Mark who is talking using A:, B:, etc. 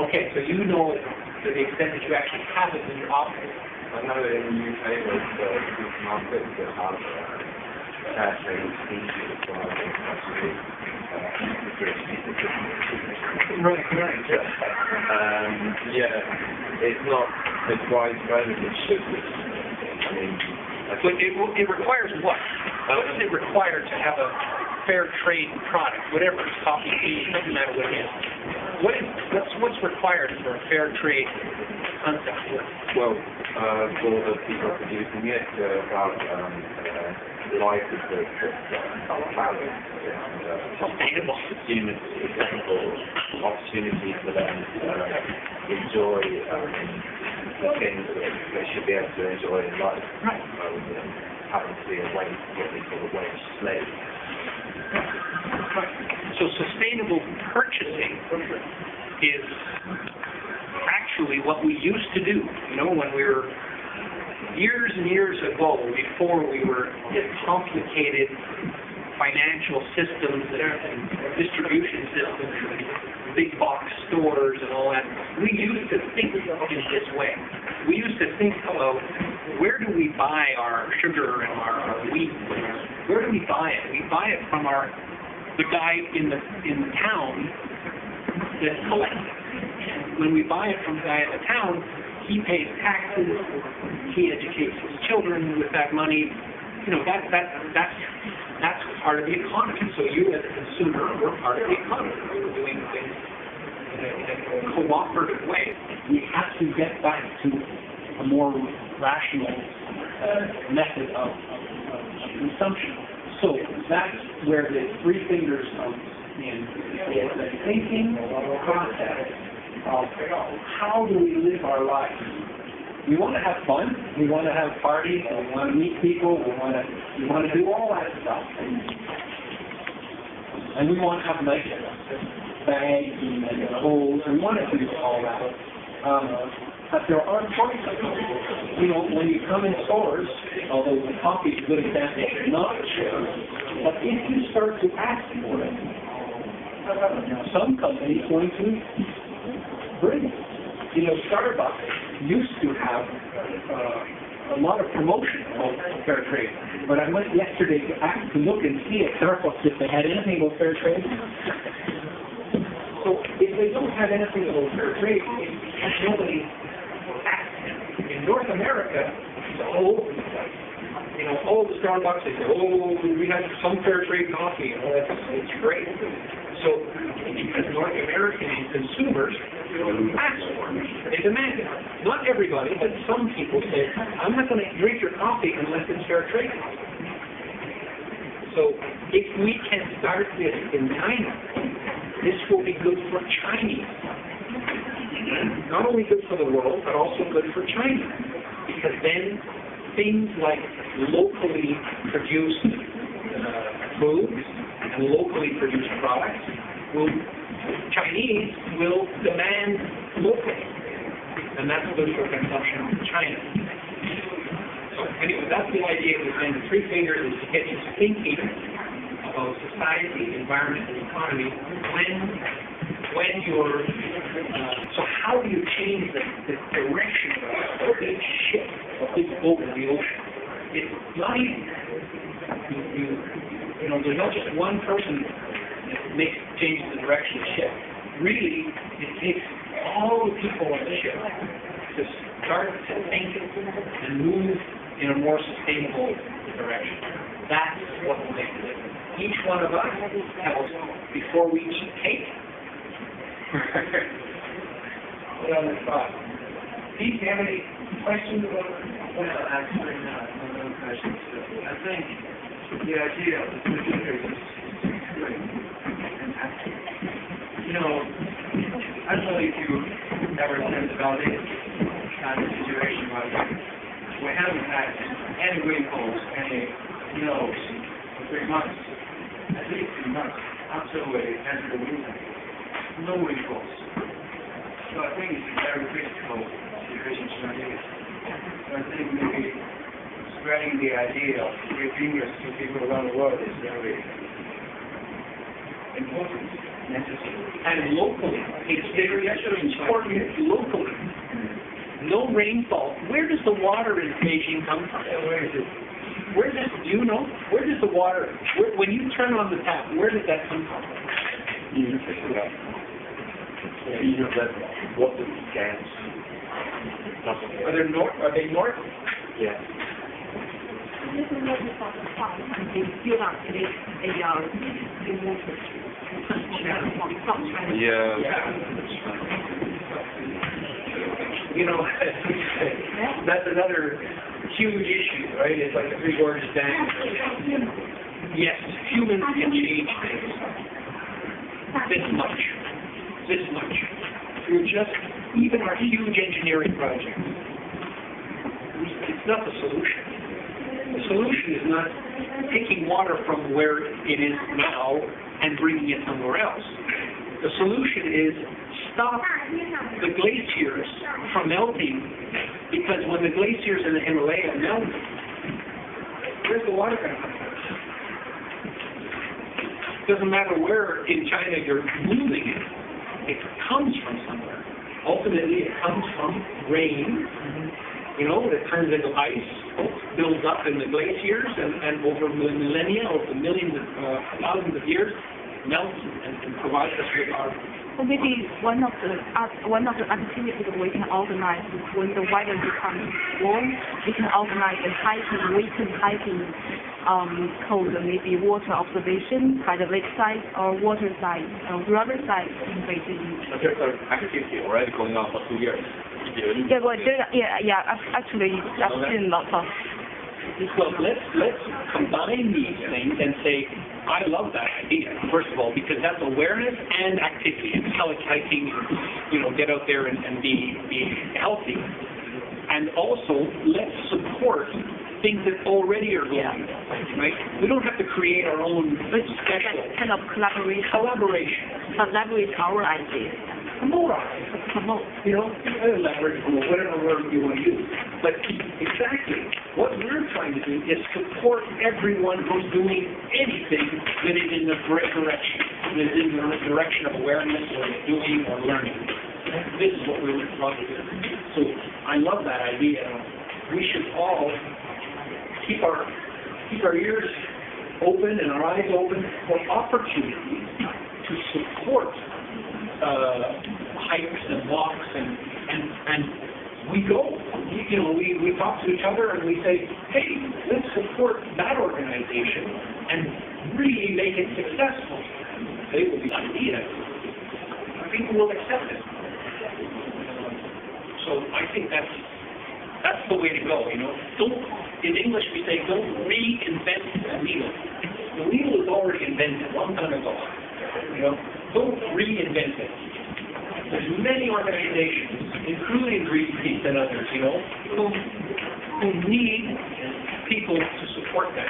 A: Okay, so you know it to the extent that you actually have it in your office.
B: I know in the UK there's supermarkets that have fair trade species as well.
A: Right.
B: Yeah, it's not as widespread as it should be. I mean,
A: But it requires what? What does it require to have a fair trade product? Whatever it's coffee, tea, it doesn't matter what it is. What's required for a fair trade concept to work?
B: well, for the people producing it, about life is balanced and
A: Sustainable.
B: sustainable opportunity for them to enjoy the things that they should be able to enjoy in life,
A: Right.
B: rather than having to be a wage, what they call a wage slave.
A: Right. So sustainable purchasing is actually what we used to do. You know, when we were years and years ago, before we were complicated financial systems and distribution systems and big box stores and all that, we used to think in this way. We used to think about where do we buy our sugar and our wheat? Where do we buy it? We buy it from the guy in the town that collects it. When we buy it from the guy in the town, he pays taxes, he educates his children with that money. You know, that's part of the economy. So you as a consumer, we're part of the economy. We're doing things in a cooperative way. We have to get back to a more rational method of consumption. So that's where the three fingers comes in. It's a thinking process of how do we live our lives. We want to have fun. We want to have parties. We want to meet people. We want to do all that stuff. And we want to have nice bags and clothes. We want to do all that. But there are choices. You know, when you come in stores, although the coffee is a good example, not sure, but if you start to ask for it, some companies going to bring it. You know, Starbucks used to have a lot of promotion about fair trade, but I went yesterday to look and see at Starbucks if they had anything about fair trade. So if they don't have anything about fair trade, nobody acts. In North America, it's all over the place. You know, all the Starbucks, they say, oh, we have some fair trade coffee, and it's great. So, because North American consumers ask for it, they demand it. Not everybody, but some people say, I'm not going to drink your coffee unless it's fair trade coffee. So, if we can start this in China, this will be good for Chinese. Not only good for the world, but also good for China. Because then things like locally produced foods and locally produced products Chinese will demand locally. And that's good for consumption in China. So anyway, that's the idea behind the three fingers, is to get you thinking about society, environment, and economy when you're so how do you change the direction of a big ship, a big boat in the ocean? It's not easy. You know, there's not just one person that changes the direction of the ship. Really, it takes all the people on the ship to start to think and move in a more sustainable direction. That's what will make the difference. Each one of us tells before we eat cake. What other thoughts? Pete, do you have any questions about it?
C: Well, actually, no questions. I think the idea of the three fingers is great. You know, I don't know if you ever think about this kind of situation, but we haven't had any rainfalls, any snows for 3 months, at least 3 months, until we entered the winter. No rainfalls. So I think it's a very critical situation to manage. So I think maybe spreading the idea of three fingers to people around the world is very important.
A: And locally, it's very important locally. No rainfall. Where does the water in Beijing come from? Do you know? Where does the water, when you turn on the tap, where does that come from?
B: Either that water gas.
A: Are they north?
B: Yeah.
A: You know, that's another huge issue, right? It's like the Three Gorges Dam. Yes, humans can change things. This much. Through just even our huge engineering projects. It's not the solution. The solution is not taking water from where it is now and bringing it somewhere else. The solution is stop the glaciers from melting, because when the glaciers in the Himalaya melt, where's the water going to come from? Doesn't matter where in China you're moving it, it comes from somewhere. Ultimately, it comes from rain, that turns into ice, builds up in the glaciers, and over millennia, over millions of thousands of years, melts and provides us with our.
D: So maybe one of the activities that we can organize is when the weather becomes warm, we can organize a weekend hiking called maybe water observation by the lakeside or riverside in Beijing.
B: There's an activity already going on for 2 years.
D: Actually, I've seen lots of.
A: Well, let's combine these things and say, I love that idea, first of all, because that's awareness and activity. It's hiking, get out there and be healthy. And also, let's support things that already are going on, right? We don't have to create our own special
D: kind of collaboration. Collaborate our ideas.
A: Promote. Leverage, whatever word you want to use. But exactly, what we're trying to do is support everyone who's doing anything that is in the correct direction, that is in the direction of awareness or doing or learning. This is what we're trying to do. So I love that idea. We should all keep our ears open and our eyes open for opportunities to support hikes and walks and we go. We talk to each other and we say, hey, let's support that organization and really make it successful. They will be idea. People will accept it. So I think that's the way to go. In English we say, don't reinvent the wheel. The wheel is already invented a long time ago. Don't reinvent it. There's many organizations, including Greenpeace and others, who need people to support them.